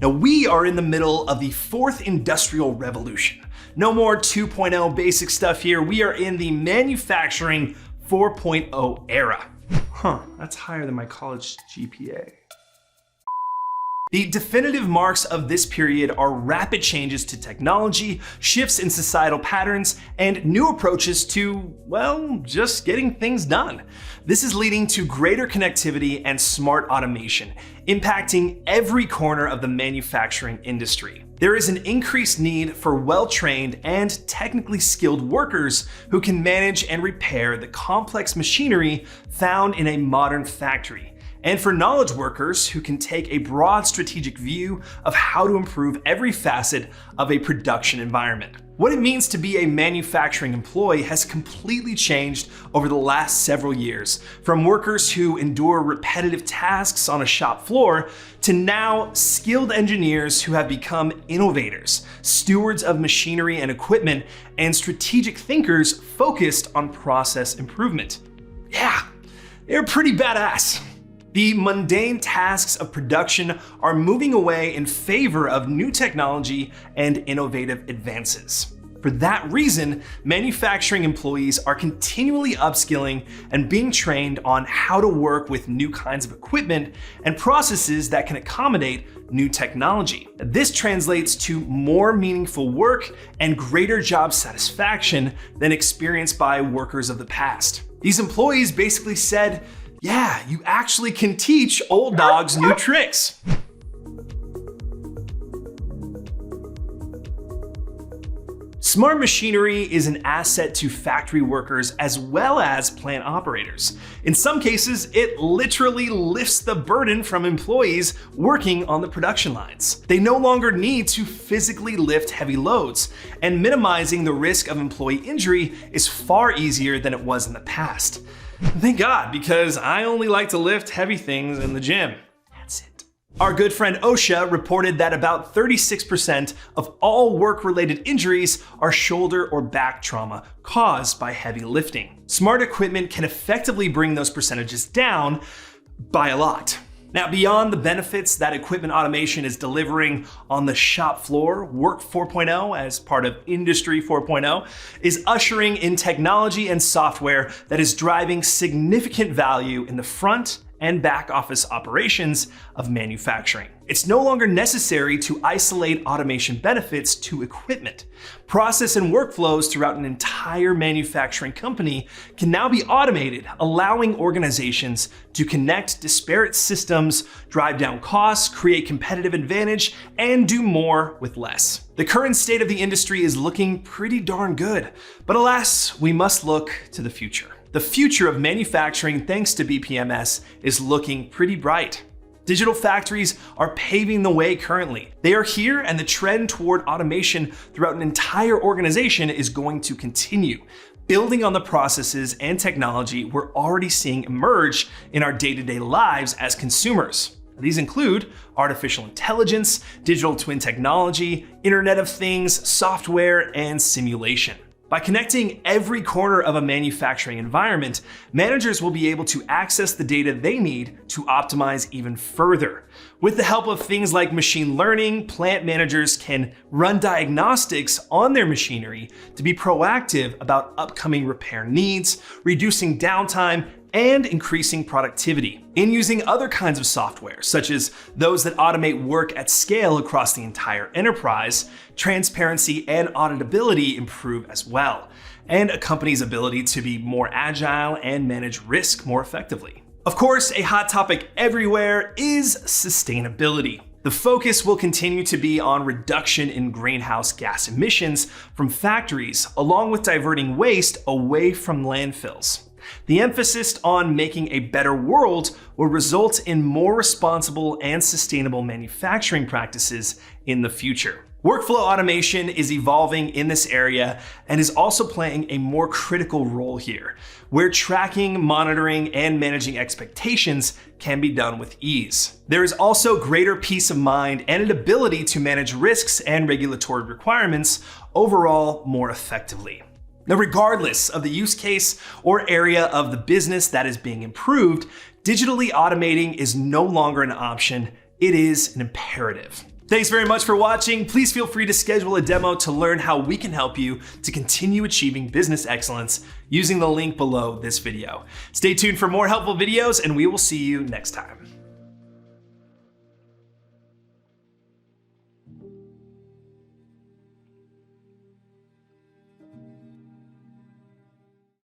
Now, we are in the middle of the fourth industrial revolution. No more 2.0 basic stuff here. We are in the manufacturing 4.0 era. That's higher than my college GPA. The definitive marks of this period are rapid changes to technology, shifts in societal patterns, and new approaches to, well, just getting things done. This is leading to greater connectivity and smart automation, impacting every corner of the manufacturing industry. There is an increased need for well-trained and technically skilled workers who can manage and repair the complex machinery found in a modern factory, and for knowledge workers who can take a broad strategic view of how to improve every facet of a production environment. What it means to be a manufacturing employee has completely changed over the last several years, from workers who endure repetitive tasks on a shop floor to now skilled engineers who have become innovators, stewards of machinery and equipment, and strategic thinkers focused on process improvement. Yeah, they're pretty badass. The mundane tasks of production are moving away in favor of new technology and innovative advances. For that reason, manufacturing employees are continually upskilling and being trained on how to work with new kinds of equipment and processes that can accommodate new technology. This translates to more meaningful work and greater job satisfaction than experienced by workers of the past. These employees basically said, yeah, you actually can teach old dogs new tricks. Smart machinery is an asset to factory workers as well as plant operators. In some cases, it literally lifts the burden from employees working on the production lines. They no longer need to physically lift heavy loads, and minimizing the risk of employee injury is far easier than it was in the past. Thank God, because I only like to lift heavy things in the gym. That's it. Our good friend OSHA reported that about 36% of all work-related injuries are shoulder or back trauma caused by heavy lifting. Smart equipment can effectively bring those percentages down by a lot. Now, beyond the benefits that equipment automation is delivering on the shop floor, Work 4.0, as part of Industry 4.0, is ushering in technology and software that is driving significant value in the front and back office operations of manufacturing. It's no longer necessary to isolate automation benefits to equipment. Process and workflows throughout an entire manufacturing company can now be automated, allowing organizations to connect disparate systems, drive down costs, create competitive advantage, and do more with less. The current state of the industry is looking pretty darn good, but alas, we must look to the future. The future of manufacturing, thanks to BPMS, is looking pretty bright. Digital factories are paving the way currently. They are here, and the trend toward automation throughout an entire organization is going to continue, building on the processes and technology we're already seeing emerge in our day-to-day lives as consumers. These include artificial intelligence, digital twin technology, Internet of Things, software, and simulation. By connecting every corner of a manufacturing environment, managers will be able to access the data they need to optimize even further. With the help of things like machine learning, plant managers can run diagnostics on their machinery to be proactive about upcoming repair needs, reducing downtime, and increasing productivity. In using other kinds of software, such as those that automate work at scale across the entire enterprise, transparency and auditability improve as well, and a company's ability to be more agile and manage risk more effectively. Of course, a hot topic everywhere is sustainability. The focus will continue to be on reduction in greenhouse gas emissions from factories, along with diverting waste away from landfills. The emphasis on making a better world will result in more responsible and sustainable manufacturing practices in the future. Workflow automation is evolving in this area and is also playing a more critical role here, where tracking, monitoring, and managing expectations can be done with ease. There is also greater peace of mind and an ability to manage risks and regulatory requirements overall more effectively. Now, regardless of the use case or area of the business that is being improved, digitally automating is no longer an option, it is an imperative. Thanks very much for watching. Please feel free to schedule a demo to learn how we can help you to continue achieving business excellence using the link below this video. Stay tuned for more helpful videos, and we will see you next time.